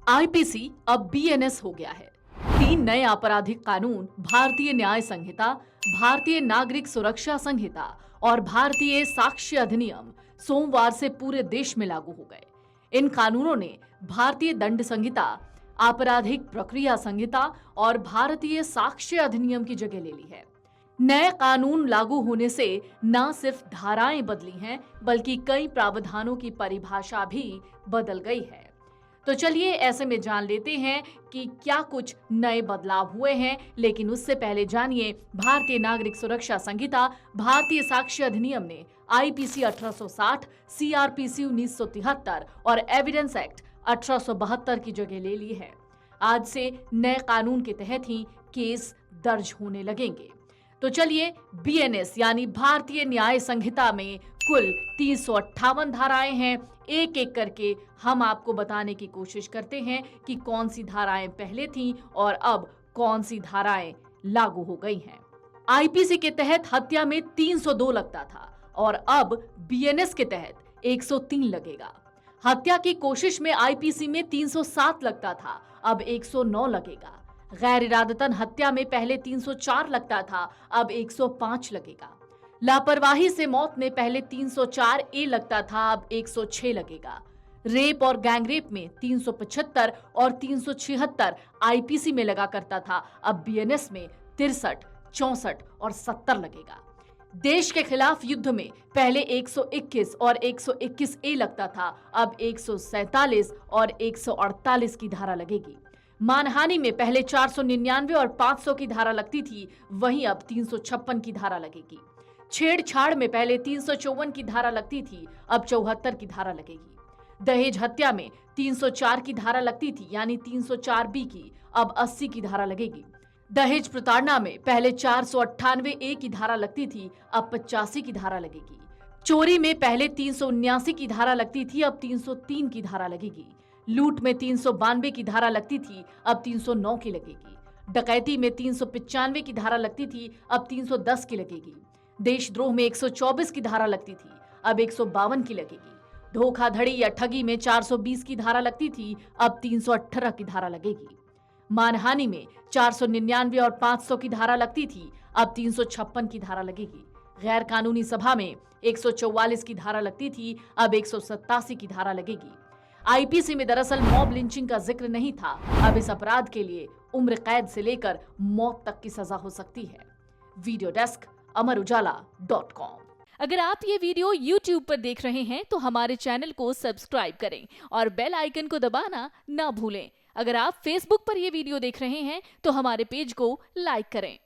IPC अब BNS हो गया है। 3 नए आपराधिक कानून भारतीय न्याय संहिता, भारतीय नागरिक सुरक्षा संहिता और भारतीय साक्ष्य अधिनियम सोमवार से पूरे देश में लागू हो गए। इन कानूनों ने भारतीय दंड संहिता, आपराधिक प्रक्रिया संहिता और भारतीय साक्ष्य अधिनियम की जगह ले ली है। नए कानून लागू होने से न सिर्फ धाराएं बदली हैं, बल्कि कई प्रावधानों की परिभाषा भी बदल गई है। तो चलिए ऐसे में जान लेते हैं कि क्या कुछ नए बदलाव हुए हैं। लेकिन उससे पहले जानिए, भारतीय नागरिक सुरक्षा संहिता, भारतीय साक्ष्य अधिनियम ने आईपीसी 1860, सीआरपीसी 1973 और एविडेंस एक्ट 1872 की जगह ले ली है। आज से नए कानून के तहत ही केस दर्ज होने लगेंगे। तो चलिए, बीएनएस यानी भारतीय न्याय संहिता में कुल 358 धाराएं हैं। एक एक करके हम आपको बताने की कोशिश करते हैं कि कौन सी धाराएं पहले थीं और अब कौन सी धाराएं लागू हो गई हैं। आईपीसी के तहत हत्या में 302 लगता था और अब बीएनएस के तहत 103 लगेगा। हत्या की कोशिश में आईपीसी में 307 लगता था, अब 109 लगेगा। गैर इरादतन हत्या में पहले 304 लगता था, अब 105 लगेगा। लापरवाही से मौत में पहले 304 ए लगता था, अब 106 लगेगा। रेप और गैंगरेप में 375 और 376 आईपीसी में लगा करता था, अब बीएनएस में 63, 64 और 70 लगेगा। देश के खिलाफ युद्ध में पहले 121 और 121 ए लगता था, अब 147 और 148 की धारा लगेगी। मानहानि में पहले 499 और 500 की धारा लगती थी, वहीं अब 356 की धारा लगेगी। छेड़छाड़ में पहले 354 की धारा लगती थी, अब 74 की धारा लगेगी। दहेज हत्या में 304 की धारा लगती थी, यानी 304 बी की, अब 80 की धारा लगेगी। दहेज प्रताड़ना में पहले 498 ए की धारा लगती थी, अब 85 की धारा लगेगी। चोरी में पहले 379 की धारा लगती थी, अब 303 की धारा लगेगी। लूट में 392 की धारा लगती थी, अब 309 की लगेगी। डकैती में 395 की धारा लगती थी, अब 310 की लगेगी। देशद्रोह में 124 की धारा लगती थी, अब 152 की लगेगी। धोखाधड़ी या ठगी में 420 की धारा लगती थी, अब 318 की धारा लगेगी। मानहानि में 499 और 500 की धारा लगती थी, अब 356 की धारा लगेगी। गैर कानूनी सभा में 144 की धारा लगती थी, अब 187 की धारा लगेगी। आईपीसी में दरअसल मॉब लिंचिंग का जिक्र नहीं था। अब इस अपराध के लिए उम्र कैद से लेकर मौत तक की सजा हो सकती है। Video desk, amarujala.com। अगर आप ये वीडियो YouTube पर देख रहे हैं तो हमारे चैनल को सब्सक्राइब करें और बेल आइकन को दबाना ना भूलें। अगर आप Facebook पर ये वीडियो देख रहे हैं तो हमारे पेज को लाइक करें।